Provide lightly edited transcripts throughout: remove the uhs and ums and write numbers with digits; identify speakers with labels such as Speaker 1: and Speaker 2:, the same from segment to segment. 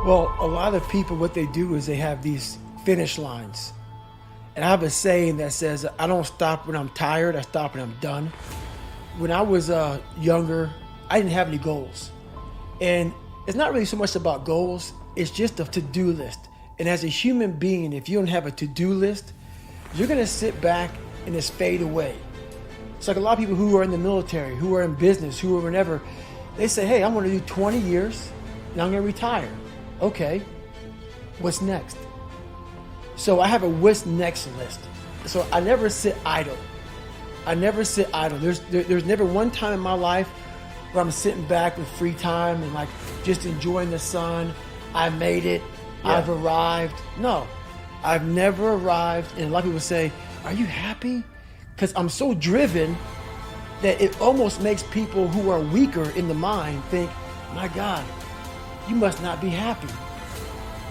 Speaker 1: Well, a lot of people, what they do is they have these finish lines. And I have a saying that says, I don't stop when I'm tired, I stop when I'm done. When I was younger, I didn't have any goals. And it's not really so much about goals, it's just a to-do list. And as a human being, if you don't have a to-do list, you're gonna sit back and just fade away. It's like a lot of people who are in the military, who are in business, who are whatever, they say, hey, I'm gonna do 20 years and I'm gonna retire. Okay, what's next? So I have a what's next list. So I never sit idle. I never sit idle. There's never one time in my life where I'm sitting back with free time and like just enjoying the sun. I made it. Yeah. I've arrived. No, I've never arrived. And a lot of people say, are you happy? Because I'm so driven that it almost makes people who are weaker in the mind think, my God, you must not be happy.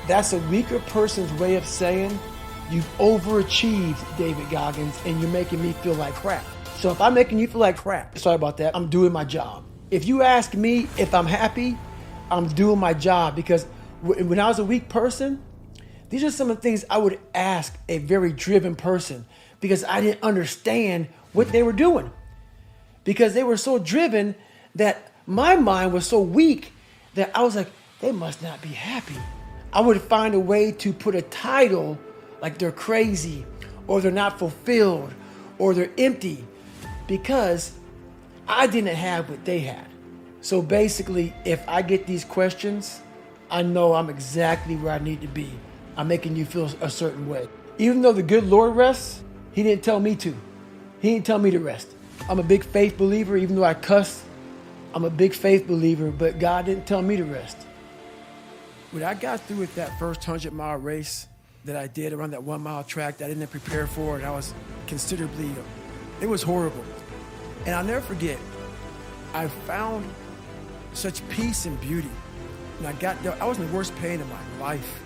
Speaker 1: That's a weaker person's way of saying you've overachieved, David Goggins, and you're making me feel like crap. So if I'm making you feel like crap, sorry about that, I'm doing my job. If you ask me if I'm happy, I'm doing my job, because when I was a weak person, these are some of the things I would ask a very driven person, because I didn't understand what they were doing. Because they were so driven that my mind was so weak that I was like, they must not be happy. I would find a way to put a title like they're crazy, or they're not fulfilled, or they're empty, because I didn't have what they had. So basically, if I get these questions, I know I'm exactly where I need to be. I'm making you feel a certain way. Even though the good Lord rests, He didn't tell me to. He didn't tell me to rest. I'm a big faith believer, even though I cuss. I'm a big faith believer, but God didn't tell me to rest. When I got through with that first 100-mile race that I did around that 1-mile track that I didn't prepare for, and I was considerably, it was horrible. And I'll never forget, I found such peace and beauty. And I got done, I was in the worst pain of my life.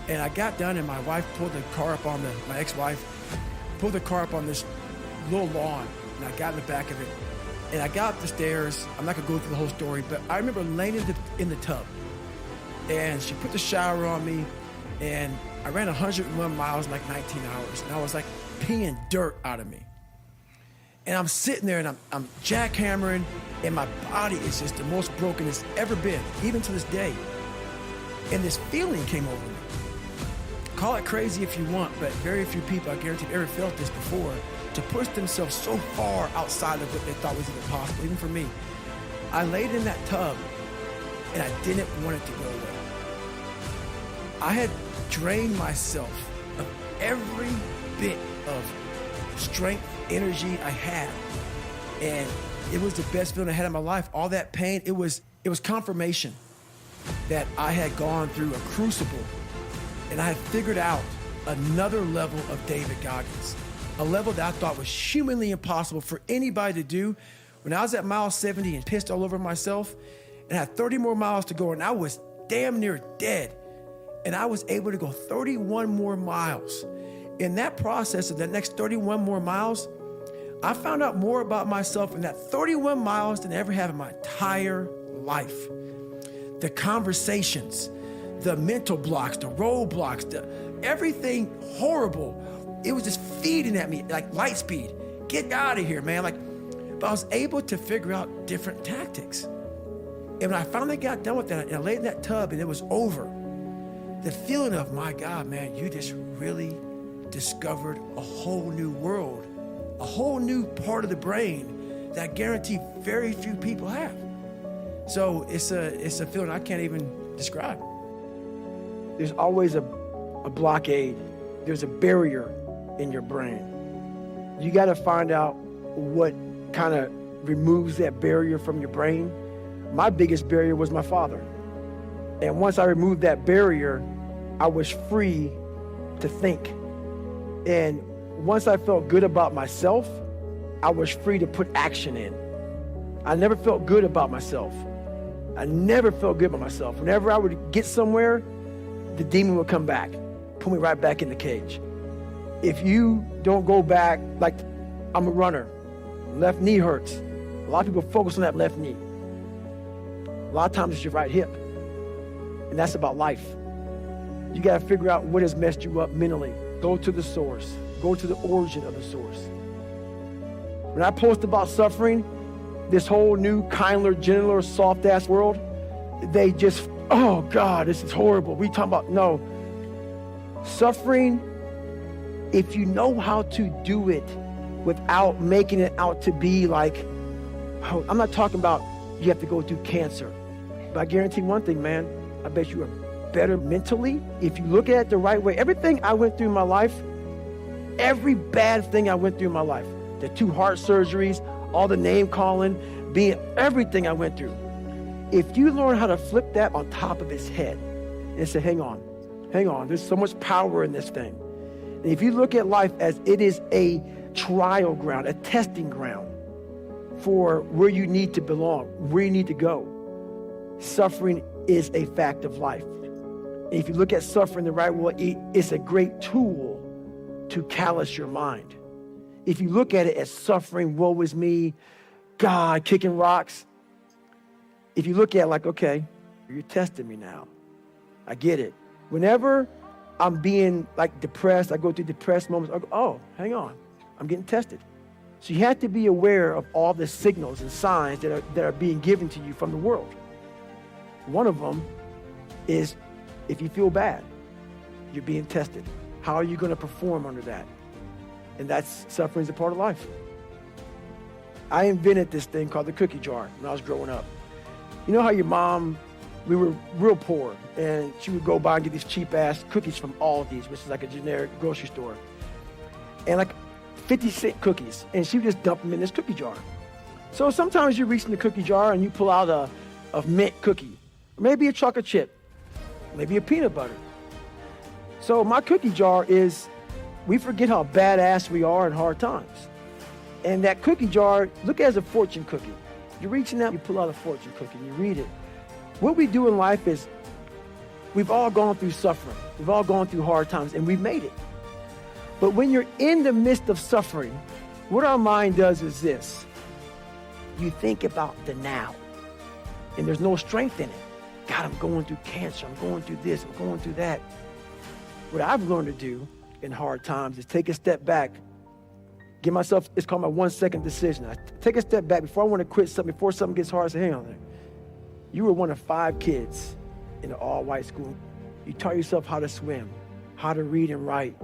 Speaker 1: And I got done and my wife pulled the car up on my ex-wife, pulled the car up on this little lawn, and I got in the back of it. And I got up the stairs. I'm not gonna go through the whole story, but I remember laying in the tub. And she put the shower on me, and I ran 101 miles in like 19 hours. And I was like peeing dirt out of me. And I'm sitting there and I'm jackhammering, and my body is just the most broken it's ever been, even to this day. And this feeling came over me. Call it crazy if you want, but very few people, I guarantee, have ever felt this before, to push themselves so far outside of what they thought was even possible, even for me. I laid in that tub, and I didn't want it to go away. I had drained myself of every bit of strength, energy I had. And it was the best feeling I had in my life. All that pain, it was confirmation that I had gone through a crucible, and I had figured out another level of David Goggins, a level that I thought was humanly impossible for anybody to do. When I was at mile 70 and pissed all over myself, and I had 30 more miles to go, and I was damn near dead. And I was able to go 31 more miles. In that process of the next 31 more miles, I found out more about myself in that 31 miles than I ever have in my entire life. The conversations, the mental blocks, the roadblocks, everything horrible. It was just feeding at me like light speed. Get out of here, man. But I was able to figure out different tactics. And when I finally got done with that, and I laid in that tub and it was over, the feeling of, my God, man, you just really discovered a whole new world, a whole new part of the brain that I guarantee very few people have. So it's a feeling I can't even describe. There's always a blockade. There's a barrier in your brain. You got to find out what kind of removes that barrier from your brain. My biggest barrier was my father. And once I removed that barrier, I was free to think. And once I felt good about myself, I was free to put action in. I never felt good about myself. I never felt good about myself. Whenever I would get somewhere, the demon would come back, put me right back in the cage. If you don't go back, like I'm a runner, left knee hurts. A lot of people focus on that left knee. A lot of times it's your right hip. And that's about life. You got to figure out what has messed you up mentally. Go to the source. Go to the origin of the source. When I post about suffering, this whole new, kinder, gentler, soft-ass world, they just, oh God, this is horrible. We talking about, no. Suffering, if you know how to do it without making it out to be like, oh, I'm not talking about you have to go through cancer. But I guarantee one thing, man, I bet you are better mentally if you look at it the right way. Everything I went through in my life, every bad thing I went through in my life, the 2 heart surgeries, all the name calling, being everything I went through. If you learn how to flip that on top of its head and say, hang on, there's so much power in this thing. And if you look at life as it is a trial ground, a testing ground for where you need to belong, where you need to go, suffering is a fact of life. And if you look at suffering the right way, it's a great tool to callous your mind. If you look at it as suffering, woe is me, God kicking rocks. If you look at it like, okay, you're testing me now. I get it. Whenever I'm being like depressed, I go through depressed moments, I go, oh, hang on, I'm getting tested. So you have to be aware of all the signals and signs that are being given to you from the world. One of them is if you feel bad, you're being tested. How are you going to perform under that? And that's suffering is a part of life. I invented this thing called the cookie jar when I was growing up. You know how your mom, we were real poor, and she would go by and get these cheap-ass cookies from Aldi's, which is like a generic grocery store. And like 50-cent cookies, and she would just dump them in this cookie jar. So sometimes you reach in the cookie jar and you pull out a mint cookie, maybe a chocolate chip, maybe a peanut butter. So my cookie jar is, we forget how badass we are in hard times. And that cookie jar, look at it as a fortune cookie. You're reaching out, you pull out a fortune cookie, and you read it. What we do in life is, we've all gone through suffering. We've all gone through hard times, and we've made it. But when you're in the midst of suffering, what our mind does is this. You think about the now, and there's no strength in it. God, I'm going through cancer. I'm going through this. I'm going through that. What I've learned to do in hard times is take a step back, give myself, it's called my 1-second decision. I take a step back before I want to quit something, before something gets hard, I say, hang on there. You were one of 5 kids in an all-white school. You taught yourself how to swim, how to read and write.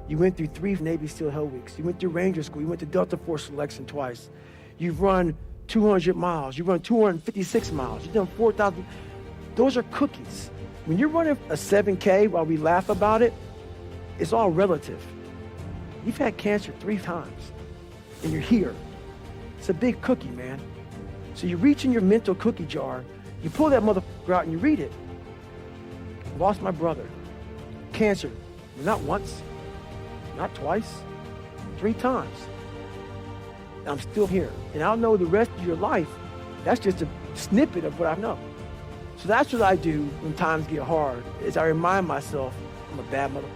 Speaker 1: You went through 3 Navy SEAL Hell Weeks. You went through Ranger School. You went to Delta Force selection twice. You've run 200 miles. You've run 256 miles. You've done 4,000. Those are cookies. When you're running a 7K, while we laugh about it, it's all relative. You've had cancer 3 times, and you're here. It's a big cookie, man. So you reach in your mental cookie jar, you pull that motherfucker out and you read it. I lost my brother. Cancer. Not once, not twice, 3 times. And I'm still here. And I'll know the rest of your life. That's just a snippet of what I know. So that's what I do when times get hard, is I remind myself I'm a bad motherfucker.